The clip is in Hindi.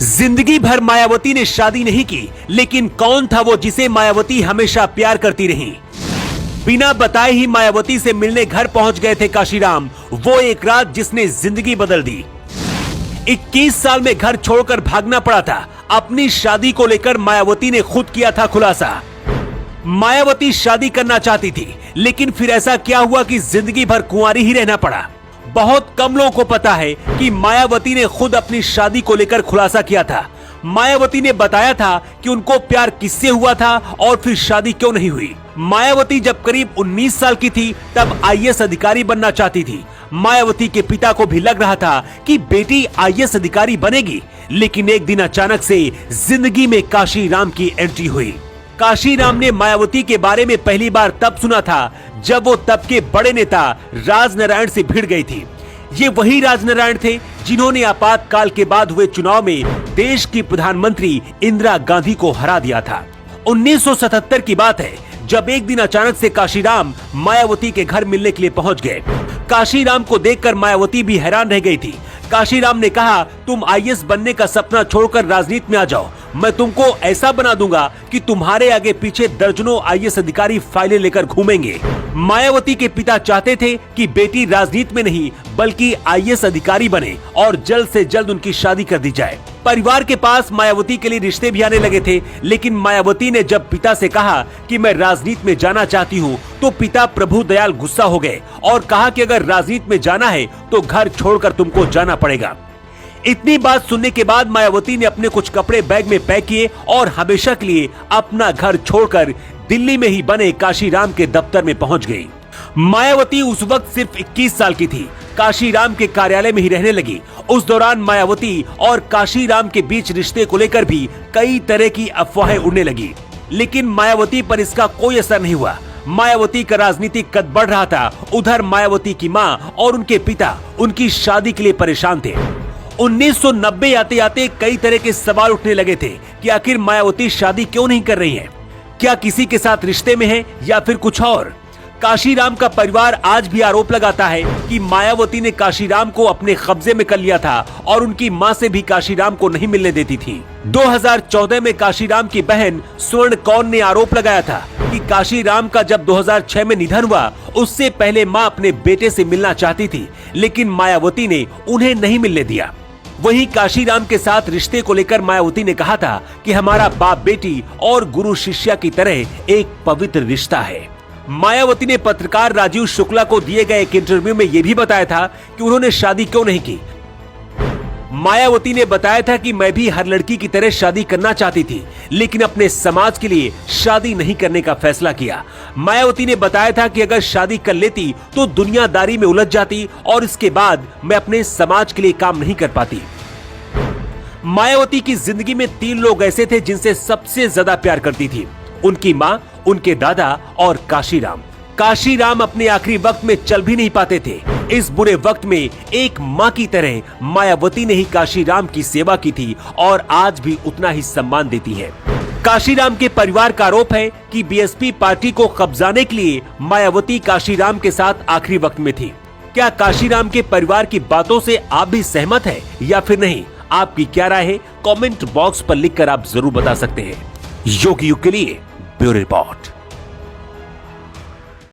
जिंदगी भर मायावती ने शादी नहीं की, लेकिन कौन था वो जिसे मायावती हमेशा प्यार करती रही। बिना बताए ही मायावती से मिलने घर पहुंच गए थे काशीराम। वो एक रात जिसने जिंदगी बदल दी। 21 साल में घर छोड़कर भागना पड़ा था। अपनी शादी को लेकर मायावती ने खुद किया था खुलासा। मायावती शादी करना चाहती थी, लेकिन फिर ऐसा क्या हुआ कि जिंदगी भर कुंवारी ही रहना पड़ा। बहुत कम लोगों को पता है कि मायावती ने खुद अपनी शादी को लेकर खुलासा किया था। मायावती ने बताया था कि उनको प्यार किससे हुआ था और फिर शादी क्यों नहीं हुई। मायावती जब करीब 19 साल की थी तब आईएएस अधिकारी बनना चाहती थी। मायावती के पिता को भी लग रहा था कि बेटी आईएएस अधिकारी बनेगी, लेकिन एक दिन अचानक से जिंदगी में काशीराम की एंट्री हुई। काशीराम ने मायावती के बारे में पहली बार तब सुना था जब वो तब के बड़े नेता राजनारायण से भिड़ गई थी। ये वही राजनारायण थे जिन्होंने आपातकाल के बाद हुए चुनाव में देश की प्रधानमंत्री इंदिरा गांधी को हरा दिया था। 1977 की बात है जब एक दिन अचानक से काशीराम मायावती के घर मिलने के लिए पहुंच गए। काशीराम को देखकर मायावती भी हैरान रह गई थी। काशीराम ने कहा, तुम आईएएस बनने का सपना छोड़कर राजनीति में आ जाओ। मैं तुमको ऐसा बना दूंगा कि तुम्हारे आगे पीछे दर्जनों आईएएस अधिकारी फाइलें लेकर घूमेंगे। मायावती के पिता चाहते थे कि बेटी राजनीति में नहीं बल्कि आईएएस अधिकारी बने और जल्द से जल्द उनकी शादी कर दी जाए। परिवार के पास मायावती के लिए रिश्ते भी आने लगे थे, लेकिन मायावती ने जब पिता से कहा कि मैं राजनीति में जाना चाहती हूँ, तो पिता प्रभु दयाल गुस्सा हो गए और कहा कि अगर राजनीति में जाना है तो घर छोड़कर तुमको जाना पड़ेगा। इतनी बात सुनने के बाद मायावती ने अपने कुछ कपड़े बैग में पैक किए और हमेशा के लिए अपना घर छोड़कर दिल्ली में ही बने काशीराम के दफ्तर में पहुंच गई। मायावती उस वक्त सिर्फ 21 साल की थी। काशीराम के कार्यालय में ही रहने लगी। उस दौरान मायावती और काशीराम के बीच रिश्ते को लेकर भी कई तरह की अफवाहें उड़ने लगी, लेकिन मायावती पर इसका कोई असर नहीं हुआ। मायावती का राजनीतिक कद बढ़ रहा था। उधर मायावती की मां और उनके पिता उनकी शादी के लिए परेशान थे। 1990 आते आते कई तरह के सवाल उठने लगे थे कि आखिर मायावती शादी क्यों नहीं कर रही है। क्या किसी के साथ रिश्ते में है या फिर कुछ और। काशीराम का परिवार आज भी आरोप लगाता है कि मायावती ने काशीराम को अपने कब्जे में कर लिया था और उनकी मां से भी काशीराम को नहीं मिलने देती थी। 2014 में काशीराम की बहन स्वर्ण कौर ने आरोप लगाया था कि काशीराम का जब 2006 में निधन हुआ उससे पहले मां अपने बेटे से मिलना चाहती थी, लेकिन मायावती ने उन्हें नहीं मिलने दिया। वहीं काशीराम के साथ रिश्ते को लेकर मायावती ने कहा था कि हमारा बाप बेटी और गुरु शिष्या की तरह एक पवित्र रिश्ता है। मायावती ने पत्रकार राजीव शुक्ला को दिए गए एक इंटरव्यू में यह भी बताया था कि उन्होंने शादी क्यों नहीं की। मायावती ने बताया था कि मैं भी हर लड़की की तरह शादी करना चाहती थी, लेकिन अपने समाज के लिए शादी नहीं करने का फैसला किया। मायावती ने बताया था कि अगर शादी कर लेती तो दुनियादारी में उलझ जाती और इसके बाद मैं अपने समाज के लिए काम नहीं कर पाती। मायावती की जिंदगी में 3 लोग ऐसे थे जिनसे सबसे ज्यादा प्यार करती थी, उनकी मां, उनके दादा और काशीराम। काशीराम अपने आखिरी वक्त में चल भी नहीं पाते थे। इस बुरे वक्त में एक मां की तरह मायावती ने ही काशीराम की सेवा की थी और आज भी उतना ही सम्मान देती है। काशीराम के परिवार का आरोप है कि बीएसपी पार्टी को कब्जाने के लिए मायावती काशीराम के साथ आखिरी वक्त में थी। क्या काशीराम के परिवार की बातों से आप भी सहमत है या फिर नहीं? आपकी क्या राय है? कमेंट बॉक्स पर लिखकर आप जरूर बता सकते हैं। योगी युग के लिए ब्यूरो रिपोर्ट।